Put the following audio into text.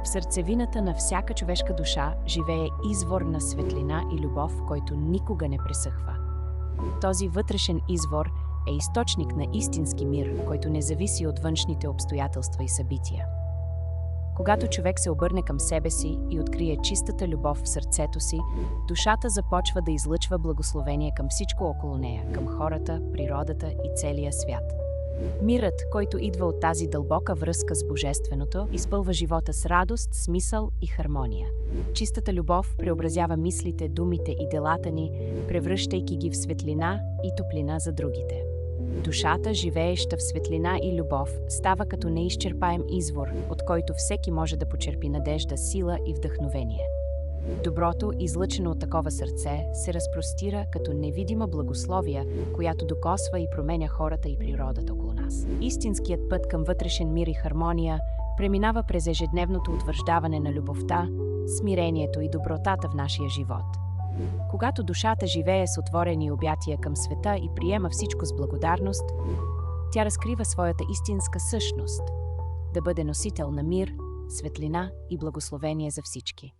В сърцевината на всяка човешка душа живее извор на светлина и любов, който никога не пресъхва. Този вътрешен извор е източник на истински мир, който не зависи от външните обстоятелства и събития. Когато човек се обърне към себе си и открие чистата любов в сърцето си, душата започва да излъчва благословение към всичко около нея, към хората, природата и целия свят. Мирът, който идва от тази дълбока връзка с Божественото, изпълва живота с радост, смисъл и хармония. Чистата любов преобразява мислите, думите и делата ни, превръщайки ги в светлина и топлина за другите. Душата, живееща в светлина и любов, става като неизчерпаем извор, от който всеки може да почерпи надежда, сила и вдъхновение. Доброто, излъчено от такова сърце, се разпростира като невидима благословия, която докосва и променя хората и природата около нас. Истинският път към вътрешен мир и хармония преминава през ежедневното утвърждаване на любовта, смирението и добротата в нашия живот. Когато душата живее с отворени обятия към света и приема всичко с благодарност, тя разкрива своята истинска същност – да бъде носител на мир, светлина и благословение за всички.